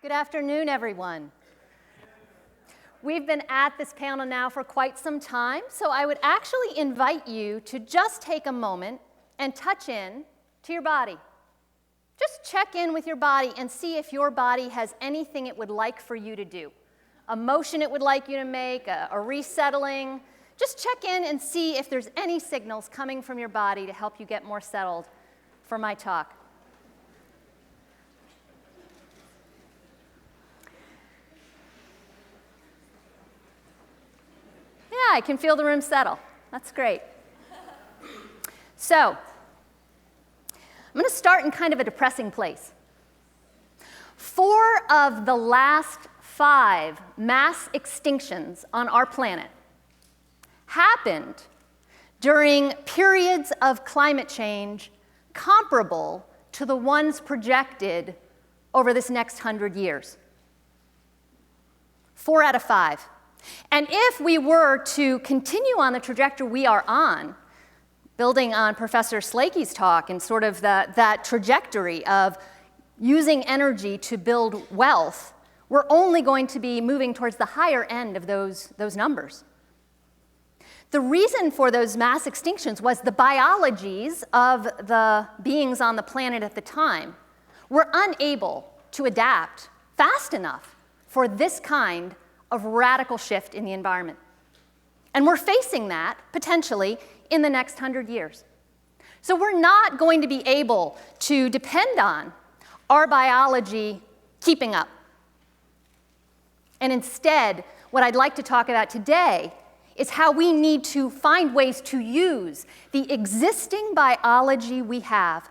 Good afternoon, everyone. We've been at this panel now for quite some time, so I would actually invite you to just take a moment and touch in to your body. Just check in with your body and see if your body has anything it would like for you to do. A motion it would like you to make, a resettling. Just check in and see if there's any signals coming from your body to help you get more settled for my talk. Yeah, I can feel the room settle. That's great. So, I'm going to start in kind of a depressing place. 4 of the last 5 mass extinctions on our planet happened during periods of climate change comparable to the ones projected over this next 100 years. 4 out of 5. And if we were to continue on the trajectory we are on, building on Professor Slakey's talk and sort of that trajectory of using energy to build wealth, we're only going to be moving towards the higher end of those numbers. The reason for those mass extinctions was the biologies of the beings on the planet at the time were unable to adapt fast enough for this kind of radical shift in the environment. And we're facing that, potentially, in the next 100 years. So we're not going to be able to depend on our biology keeping up. And instead, what I'd like to talk about today is how we need to find ways to use the existing biology we have,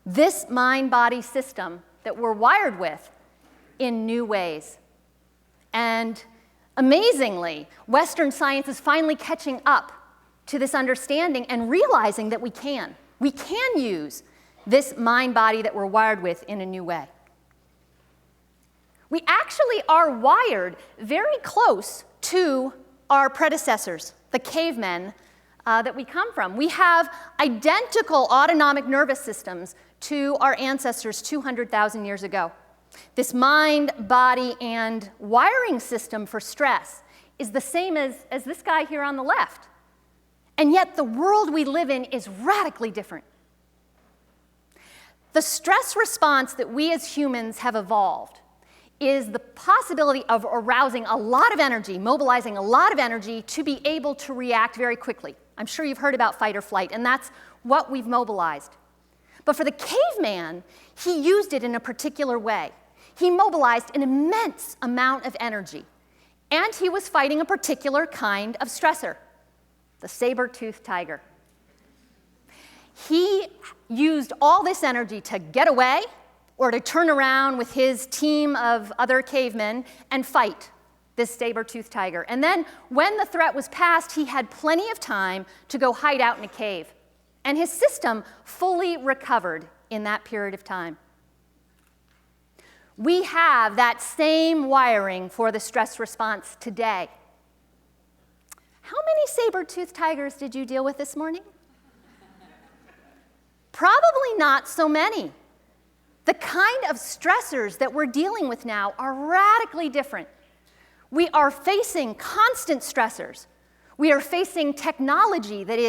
this mind-body system that we're wired with, in new ways. And amazingly, Western science is finally catching up to this understanding and realizing that we can. We can use this mind-body that we're wired with in a new way. We actually are wired very close to our predecessors, the cavemen that we come from. We have identical autonomic nervous systems to our ancestors 200,000 years ago. This mind, body, and wiring system for stress is the same as this guy here on the left. And yet the world we live in is radically different. The stress response that we as humans have evolved is the possibility of arousing a lot of energy, mobilizing a lot of energy to be able to react very quickly. I'm sure you've heard about fight or flight, and that's what we've mobilized. But for the caveman, he used it in a particular way. He mobilized an immense amount of energy, and he was fighting a particular kind of stressor, the saber-toothed tiger. He used all this energy to get away or to turn around with his team of other cavemen and fight this saber-toothed tiger. And then when the threat was past, he had plenty of time to go hide out in a cave. And his system fully recovered in that period of time. We have that same wiring for the stress response today. How many saber-toothed tigers did you deal with this morning? Probably not so many. The kind of stressors that we're dealing with now are radically different. We are facing constant stressors. We are facing technology that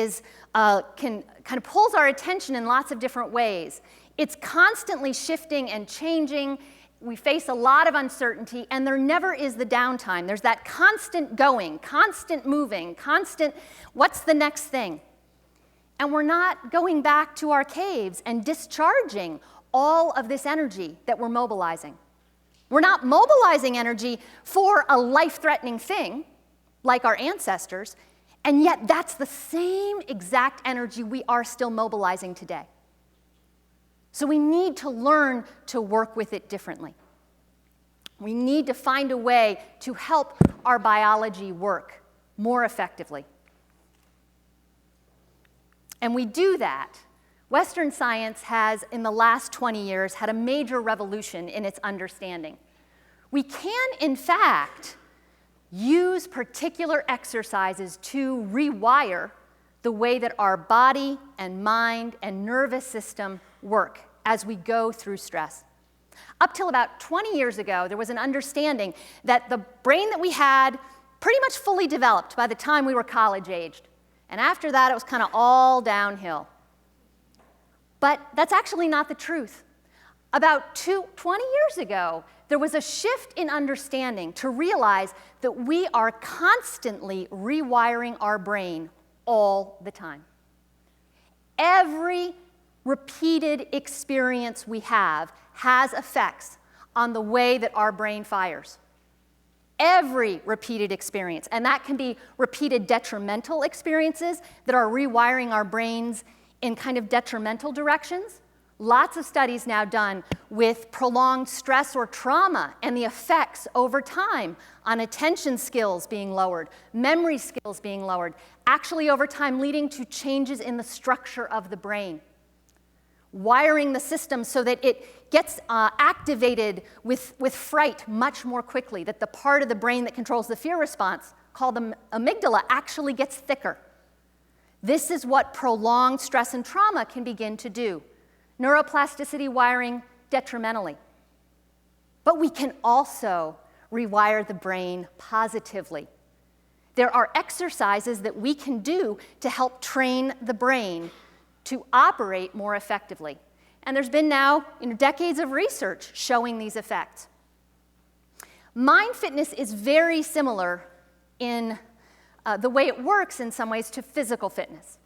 can kind of pulls our attention in lots of different ways. It's constantly shifting and changing. We face a lot of uncertainty, and there never is the downtime. There's that constant going, constant moving, constant, what's the next thing? And we're not going back to our caves and discharging all of this energy that we're mobilizing. We're not mobilizing energy for a life-threatening thing, like our ancestors, and yet that's the same exact energy we are still mobilizing today. So we need to learn to work with it differently. We need to find a way to help our biology work more effectively. And we do that. Western science has, in the last 20 years, had a major revolution in its understanding. We can, in fact, use particular exercises to rewire the way that our body and mind and nervous system work as we go through stress. Up till about 20 years ago, there was an understanding that the brain that we had pretty much fully developed by the time we were college-aged. And after that, it was kind of all downhill. But that's actually not the truth. About 20 years ago, there was a shift in understanding to realize that we are constantly rewiring our brain all the time. Every repeated experience we have has effects on the way that our brain fires. Every repeated experience, and that can be repeated detrimental experiences that are rewiring our brains in kind of detrimental directions. Lots of studies now done with prolonged stress or trauma and the effects over time on attention skills being lowered, memory skills being lowered, actually over time leading to changes in the structure of the brain. Wiring the system so that it gets activated with fright much more quickly, that the part of the brain that controls the fear response, called the amygdala, actually gets thicker. This is what prolonged stress and trauma can begin to do. Neuroplasticity wiring detrimentally. But we can also rewire the brain positively. There are exercises that we can do to help train the brain to operate more effectively. And there's been now decades of research showing these effects. Mind fitness is very similar in the way it works in some ways to physical fitness.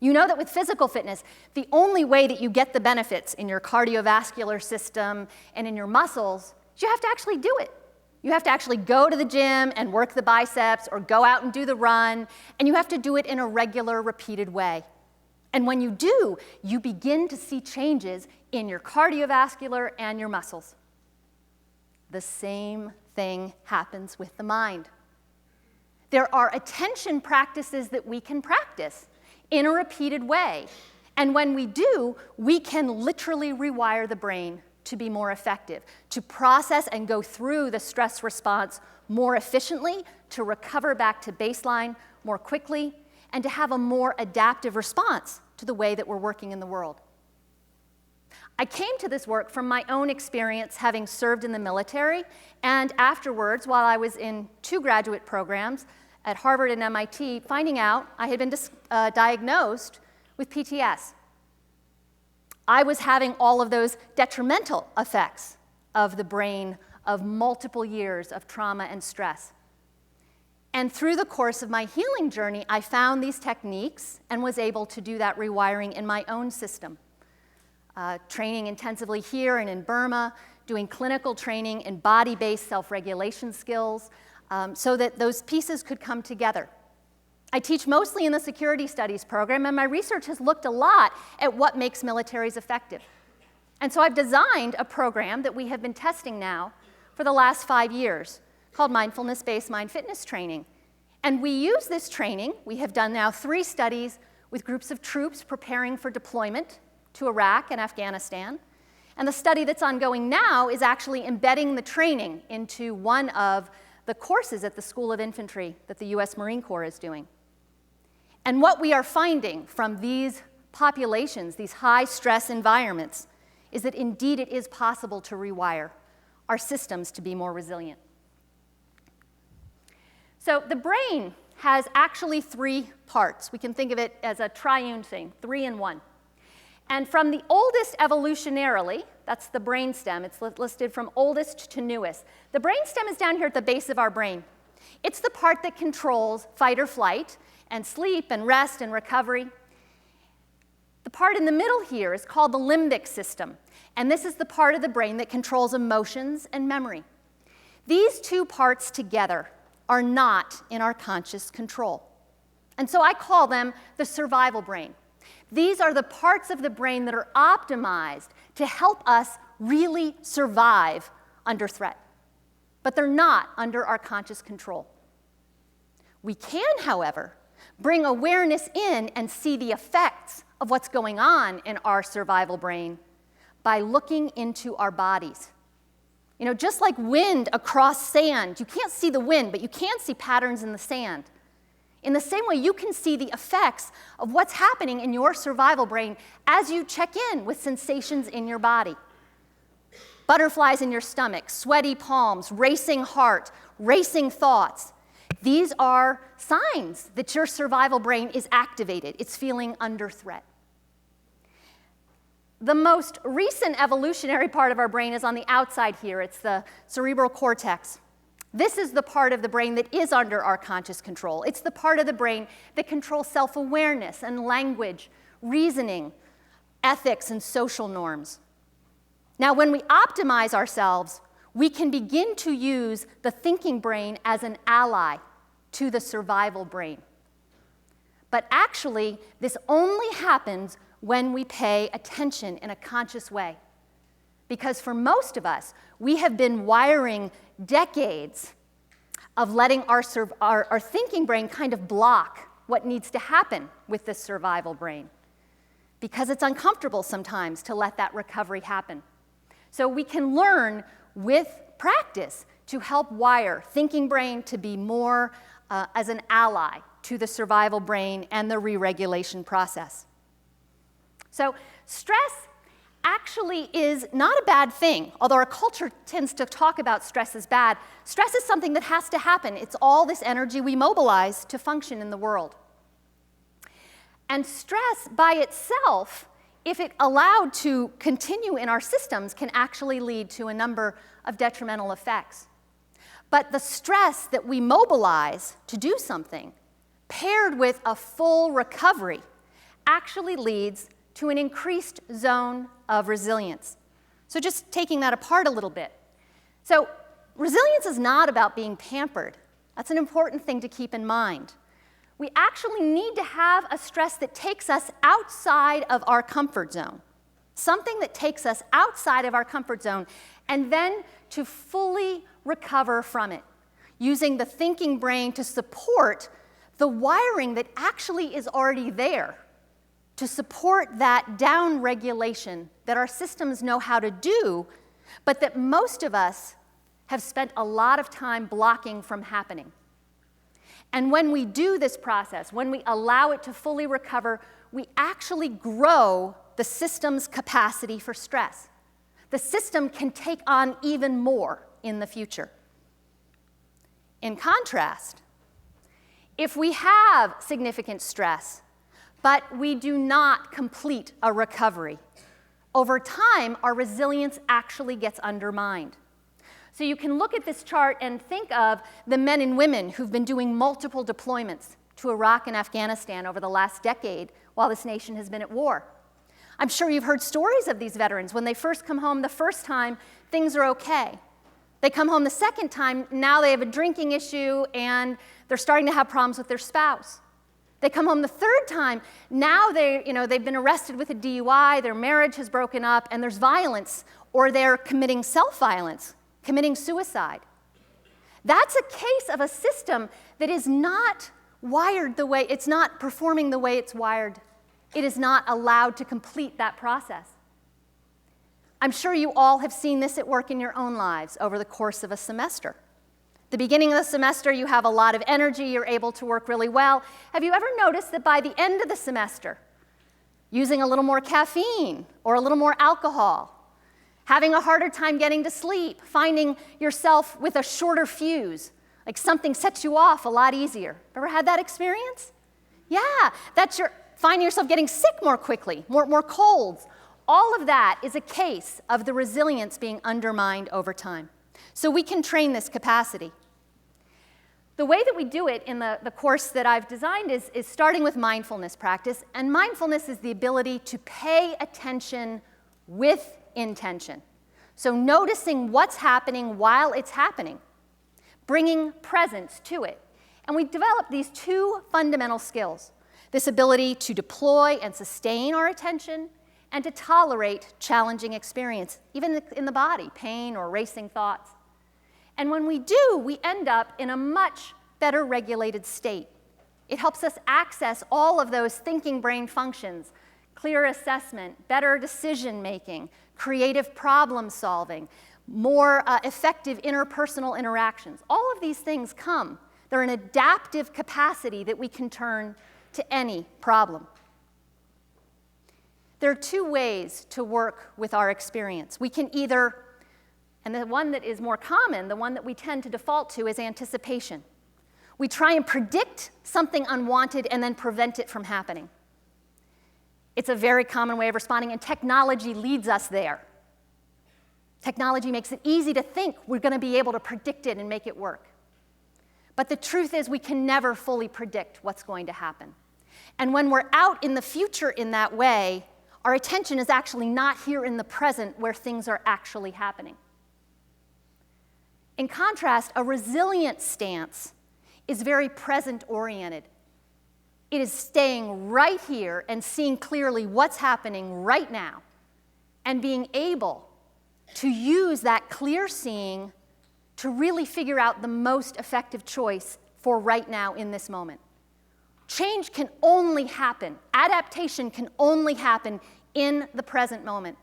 You know that with physical fitness, the only way that you get the benefits in your cardiovascular system and in your muscles is you have to actually do it. You have to actually go to the gym and work the biceps or go out and do the run, and you have to do it in a regular, repeated way. And when you do, you begin to see changes in your cardiovascular and your muscles. The same thing happens with the mind. There are attention practices that we can practice in a repeated way. And when we do, we can literally rewire the brain to be more effective, to process and go through the stress response more efficiently, to recover back to baseline more quickly, and to have a more adaptive response to the way that we're working in the world. I came to this work from my own experience having served in the military, and afterwards, while I was in 2 graduate programs at Harvard and MIT, finding out I had been diagnosed with PTS. I was having all of those detrimental effects of the brain of multiple years of trauma and stress. And through the course of my healing journey, I found these techniques and was able to do that rewiring in my own system. Training intensively here and in Burma, doing clinical training in body-based self-regulation skills, so that those pieces could come together. I teach mostly in the security studies program, and my research has looked a lot at what makes militaries effective. And so I've designed a program that we have been testing now for the last 5 years, called Mindfulness-based Mind Fitness Training. And we use this training. We have done now 3 studies with groups of troops preparing for deployment to Iraq and Afghanistan. And the study that's ongoing now is actually embedding the training into one of the courses at the School of Infantry that the US Marine Corps is doing. And what we are finding from these populations, these high-stress environments, is that indeed it is possible to rewire our systems to be more resilient. So the brain has actually 3 parts. We can think of it as a triune thing, 3 in 1. And from the oldest evolutionarily, that's the brainstem. It's listed from oldest to newest. The brainstem is down here at the base of our brain. It's the part that controls fight or flight and sleep and rest and recovery. The part in the middle here is called the limbic system. And this is the part of the brain that controls emotions and memory. These 2 parts together are not in our conscious control. And so I call them the survival brain. These are the parts of the brain that are optimized to help us really survive under threat. But they're not under our conscious control. We can, however, bring awareness in and see the effects of what's going on in our survival brain by looking into our bodies. You know, just like wind across sand, you can't see the wind, but you can see patterns in the sand. In the same way, you can see the effects of what's happening in your survival brain as you check in with sensations in your body. butterflies in your stomach, sweaty palms, racing heart, racing thoughts. These are signs that your survival brain is activated. It's feeling under threat. The most recent evolutionary part of our brain is on the outside here. It's the cerebral cortex. This is the part of the brain that is under our conscious control. It's the part of the brain that controls self-awareness and language, reasoning, ethics, and social norms. Now, when we optimize ourselves, we can begin to use the thinking brain as an ally to the survival brain. But actually, this only happens when we pay attention in a conscious way. Because for most of us, we have been wiring decades of letting our thinking brain kind of block what needs to happen with this survival brain. Because it's uncomfortable sometimes to let that recovery happen. So we can learn with practice to help wire thinking brain to be more as an ally to the survival brain and the re-regulation process. So stress actually is not a bad thing. Although our culture tends to talk about stress as bad, stress is something that has to happen. It's all this energy we mobilize to function in the world. And stress by itself, if it allowed to continue in our systems, can actually lead to a number of detrimental effects. But the stress that we mobilize to do something, paired with a full recovery, actually leads to an increased zone of resilience. So just taking that apart a little bit. So resilience is not about being pampered. That's an important thing to keep in mind. We actually need to have a stress that takes us outside of our comfort zone, something that takes us outside of our comfort zone, and then to fully recover from it, using the thinking brain to support the wiring that actually is already there, to support that down regulation that our systems know how to do, but that most of us have spent a lot of time blocking from happening. And when we do this process, when we allow it to fully recover, we actually grow the system's capacity for stress. The system can take on even more in the future. In contrast, if we have significant stress, but we do not complete a recovery, over time, our resilience actually gets undermined. So you can look at this chart and think of the men and women who've been doing multiple deployments to Iraq and Afghanistan over the last decade while this nation has been at war. I'm sure you've heard stories of these veterans. When they first come home the first time, things are okay. They come home the second time, now they have a drinking issue and they're starting to have problems with their spouse. They come home the third time, now they've been arrested with a DUI, their marriage has broken up, and there's violence, or they're committing self-violence, committing suicide. That's a case of a system that is not wired the way, it's not performing the way it's wired. It is not allowed to complete that process. I'm sure you all have seen this at work in your own lives over the course of a semester. The beginning of the semester, you have a lot of energy, you're able to work really well. Have you ever noticed that by the end of the semester, using a little more caffeine or a little more alcohol, having a harder time getting to sleep, finding yourself with a shorter fuse, like something sets you off a lot easier? Ever had that experience? Yeah, finding yourself getting sick more quickly, more colds. All of that is a case of the resilience being undermined over time. So we can train this capacity. The way that we do it in the course that I've designed is starting with mindfulness practice. And mindfulness is the ability to pay attention with intention. So noticing what's happening while it's happening, bringing presence to it. And we develop these two fundamental skills, this ability to deploy and sustain our attention and to tolerate challenging experience, even in the body, pain or racing thoughts. And when we do, we end up in a much better regulated state. It helps us access all of those thinking brain functions, clear assessment, better decision making, creative problem solving, more effective interpersonal interactions. All of these things come. They're an adaptive capacity that we can turn to any problem. There are two ways to work with our experience. We can either And the one that is more common, the one that we tend to default to, is anticipation. We try and predict something unwanted and then prevent it from happening. It's a very common way of responding, and technology leads us there. Technology makes it easy to think we're going to be able to predict it and make it work. But the truth is we can never fully predict what's going to happen. And when we're out in the future in that way, our attention is actually not here in the present where things are actually happening. In contrast, a resilient stance is very present-oriented. It is staying right here and seeing clearly what's happening right now and being able to use that clear seeing to really figure out the most effective choice for right now in this moment. Change can only happen, adaptation can only happen in the present moment.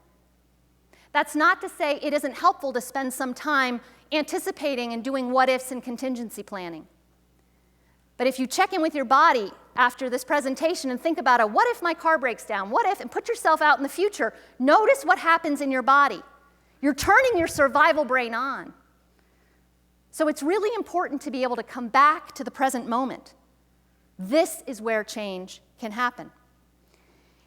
That's not to say it isn't helpful to spend some time anticipating and doing what-ifs and contingency planning. But if you check in with your body after this presentation and think about what if my car breaks down, what if, and put yourself out in the future, notice what happens in your body. You're turning your survival brain on. So it's really important to be able to come back to the present moment. This is where change can happen.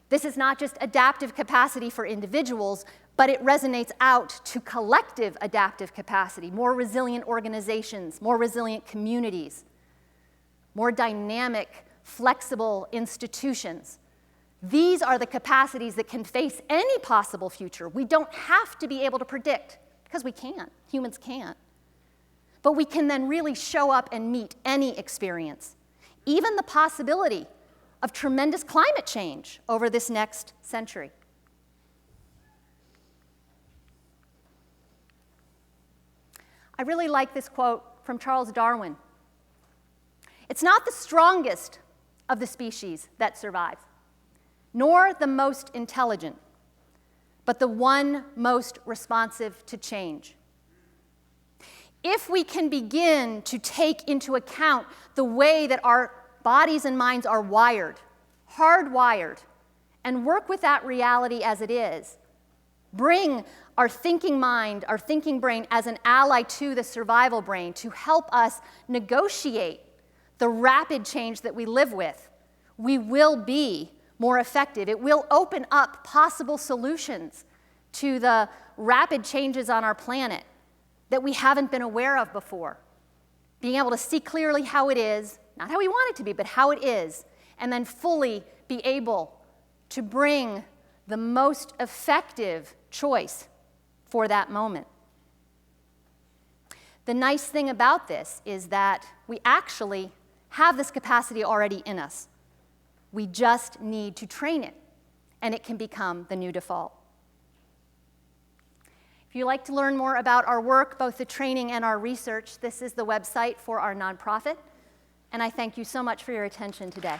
This is not just adaptive capacity for individuals, but it resonates out to collective adaptive capacity, more resilient organizations, more resilient communities, more dynamic, flexible institutions. These are the capacities that can face any possible future. We don't have to be able to predict, because we can't. Humans can't. But we can then really show up and meet any experience, even the possibility of tremendous climate change over this next century. I really like this quote from Charles Darwin. It's not the strongest of the species that survives, nor the most intelligent, but the one most responsive to change. If we can begin to take into account the way that our bodies and minds are wired, hardwired, and work with that reality as it is, bring our thinking mind, our thinking brain as an ally to the survival brain to help us negotiate the rapid change that we live with, we will be more effective. It will open up possible solutions to the rapid changes on our planet that we haven't been aware of before. Being able to see clearly how it is, not how we want it to be, but how it is, and then fully be able to bring the most effective choice for that moment. The nice thing about this is that we actually have this capacity already in us. We just need to train it, and it can become the new default. If you'd like to learn more about our work, both the training and our research, this is the website for our nonprofit, and I thank you so much for your attention today.